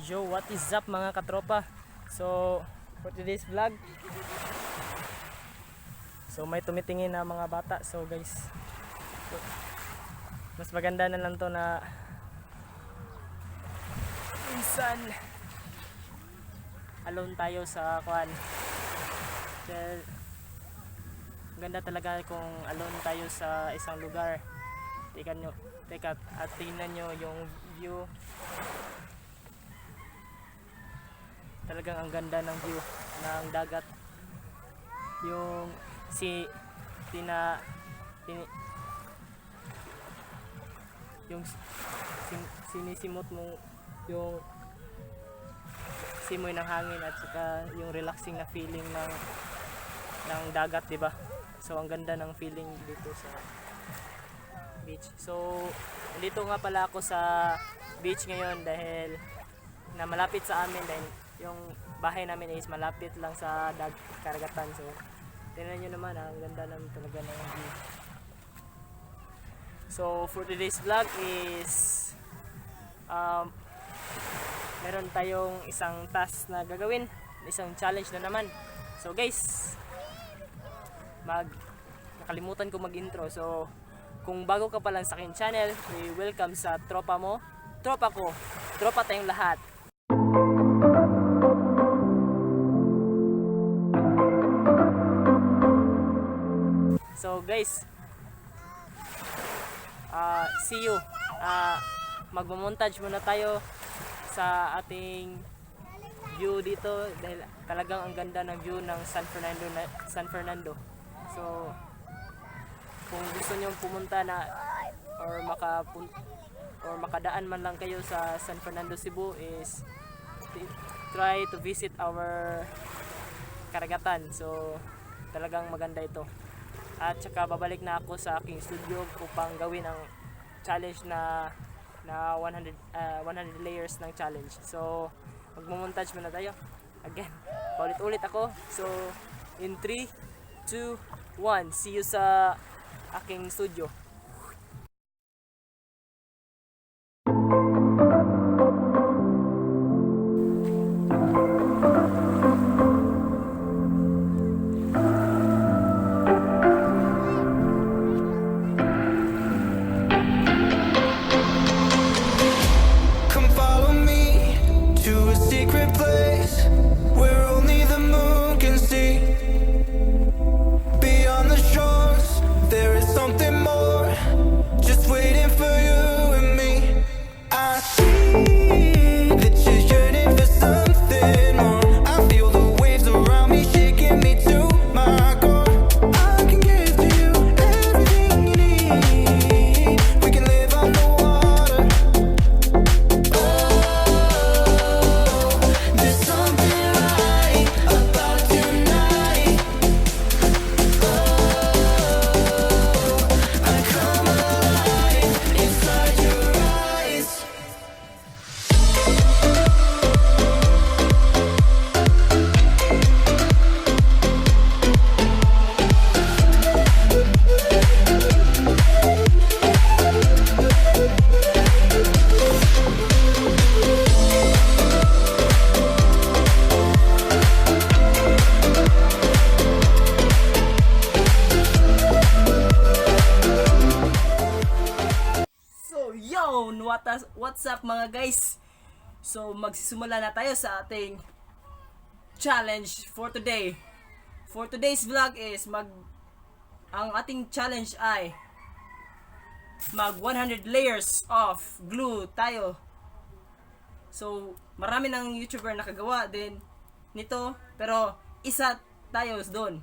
Yo, what is up mga katropa? So, for today's vlog, so may tumitingin na mga bata. So guys, mas maganda na lang to na minsan alone tayo sa kuan. Ganda talaga kung alone tayo sa isang lugar. Teka at tingnan nyo yung view. Talagang ang ganda ng view ng dagat. Yung sinisimot mo yung simoy ng hangin at saka yung relaxing na feeling ng dagat, 'di ba? So ang ganda ng feeling dito sa beach. So dito nga pala ako sa beach ngayon dahil na malapit sa amin, dahil yung bahay namin is malapit lang sa karagatan. So tingnan nyo naman, ang ganda naman talaga ng view. So for today's vlog is meron tayong isang task na gagawin, isang challenge na naman. So guys, nakalimutan ko mag-intro. So kung bago ka pa lang sa aking channel, welcome sa tropa mo, tropa ko, tropa tayong lahat. So guys, see you. Magmo-montage muna tayo sa ating view dito dahil talagang ang ganda ng view ng San Fernando. So kung gusto niyo pumunta na or makadaan man lang kayo sa San Fernando, Cebu, is try to visit our karagatan. So talagang maganda ito. At saka babalik na ako sa aking studio upang gawin ang challenge na 100 layers ng challenge. So magmo-montage muna tayo. Again, paulit-ulit ako. So in 3, 2, 1, see you sa aking studio. What's up mga guys? So magsisimula na tayo sa ating challenge for today. For today's vlog is ang ating challenge ay mag 100 layers of glue tayo. So marami ng YouTuber nakagawa din nito, pero isa tayo doon.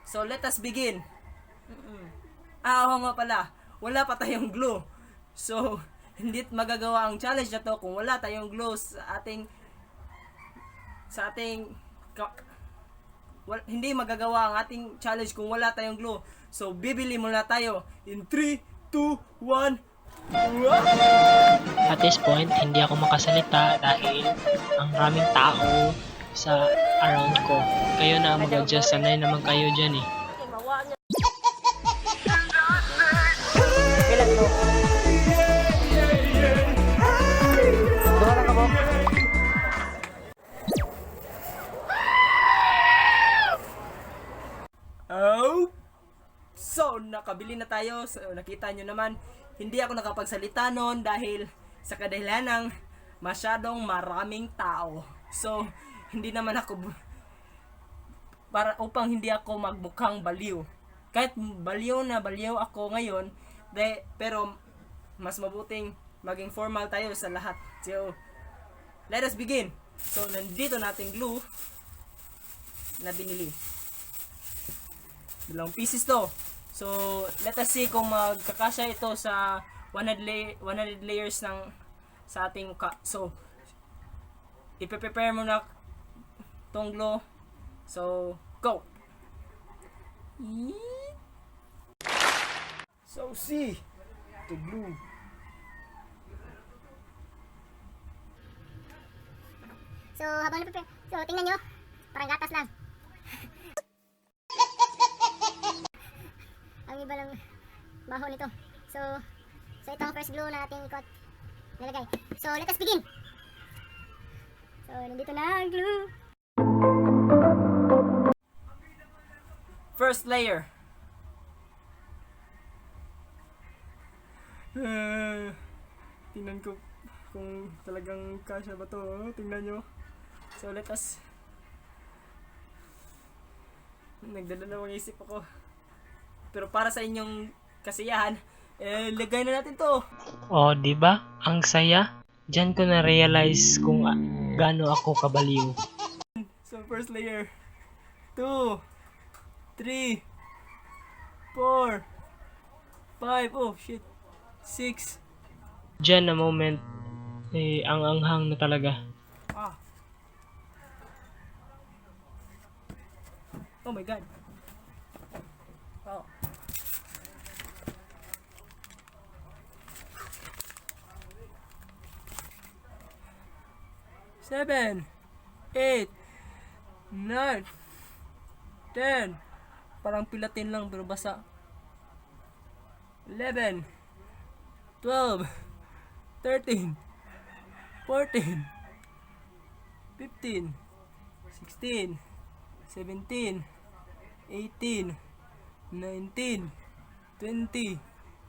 So let us begin. Oo nga pala, wala pa tayong glue. So hindi magagawa ang challenge na to kung wala tayong glue sa ating hindi magagawa ang ating challenge kung wala tayong glue. So bibili muna tayo in 3, 2, 1. At this point, hindi ako makasalita dahil ang raming tao sa around ko. Kayo na mag-adjust, sanay naman kayo dyan eh. bili na tayo. So, nakita nyo naman, hindi ako nakapagsalita noon dahil sa kadahilan ng masyadong maraming tao. So, hindi naman ako para upang hindi ako magmukhang baliw. Kahit baliw ako ngayon, pero mas mabuting maging formal tayo sa lahat. So, let us begin. So, nandito nating glue na binili. 2 pieces to. So, let us see kung magkakasya ito sa 100 layers ng sa ating mukha. So, ipe-prepare mo na tong glue. So, go! So, see the glue. So, habang na-prepare, so tingnan nyo, parang gatas lang. Ang iba lang baho nito. So ito ang first glue na ating ikot nilagay. So, let us begin. So, nandito na ang glue. First layer. Tingnan ko kung talagang kasya ba to. Tingnan nyo. So, let us... Nagdadalawang isip ako. Pero para sa inyong kasiyahan, lagay na natin to. Oh, di ba? Ang saya. Diyan ko na realize kung gaano ako kabaliw. So, first layer. 2, 3, 4, 5, oh shit, 6. Diyan na moment, ang anghang na talaga. Oh my god. Oh. Seven, 8, 9, 10. Parang pilatin lang pero basa. 11, 12, 13, 14, 15, 16, 17, 18, 19, 20,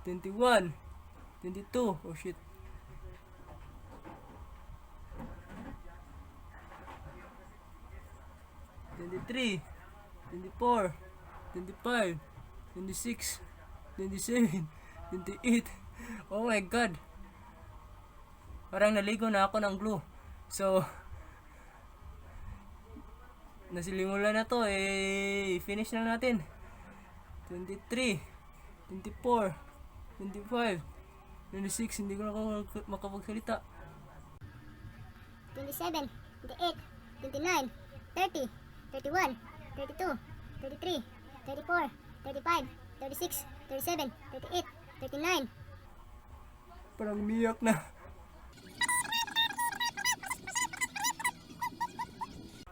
21, 22. Oh shit. 23, 24, 25, 26, 27, 28. Oh my god. Parang naligo na ako ng glue. So, nasilimulan na to. Finish na natin. 23, 24, 25, 26. Hindi ko na ako makapagsalita. 27, 28, 29, 30, 31, 32, 33, 34, 35, 36, 37, 38, 39. Parang miyak na.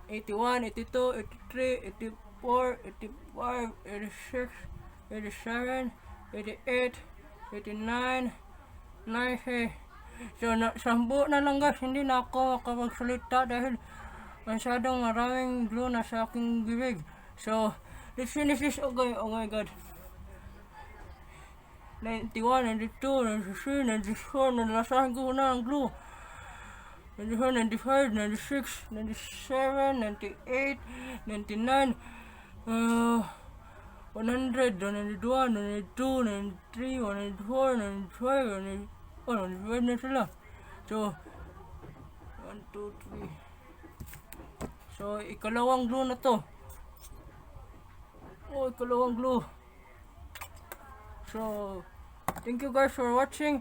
81, 82, 83, 84, 85, 86, 87, 88, 89, 90. So, sambu na lang guys, hindi na ako makapagsalita dahil masyadong maraming glue na sa aking bibig. So, let's finish this. Okay, oh my god. 91, 92, 93, 94, nalasahan ko na ang glue. 94, 95, 96, 97, 98, 99, 100, 101, 102, 103, 104, 105, 105 na sila. So, 1, 2, 3. So, ikalawang glue na to. Oh, ikalawang glue. So, thank you guys for watching.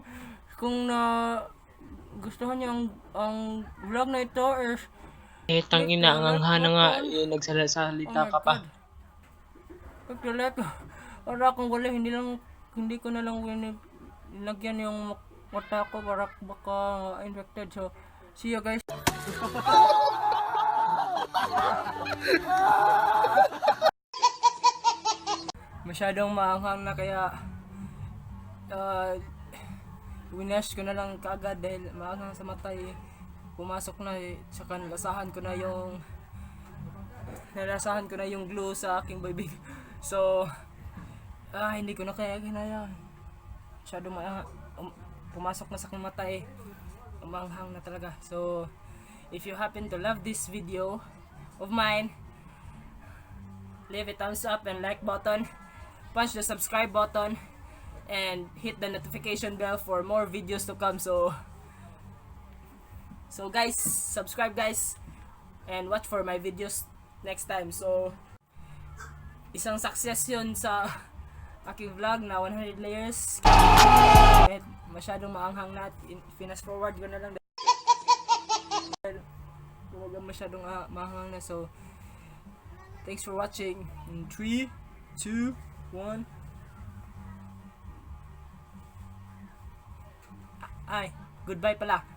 Kung gustuhan niyo ang vlog na ito is Tangina, ang anghang na nga, nagsalita ka pa. Pag-like, para kung wala, hindi ko na lang nilagyan yung mata ko para baka infected. So, see you guys. Masyadong maanghang na kaya winash ko na lang kaagad dahil maanghang sa mata pumasok na saka nalasahan ko na yung glue sa aking bibig. So Hindi ko na kaya kinaya. Masyado pumasok na sa aking mata eh. Umanghang na talaga. So, if you happen to love this video of mine, leave a thumbs up and like button, punch the subscribe button, and hit the notification bell for more videos to come. So guys, subscribe guys, and watch for my videos next time. So, isang success yun sa aking vlog na 100 layers. Kahit masyadong maanghang na, fast forward ko na lang dahil huwag masyadong maanghang na. So, thanks for watching. In 3, 2, 1. Goodbye pala.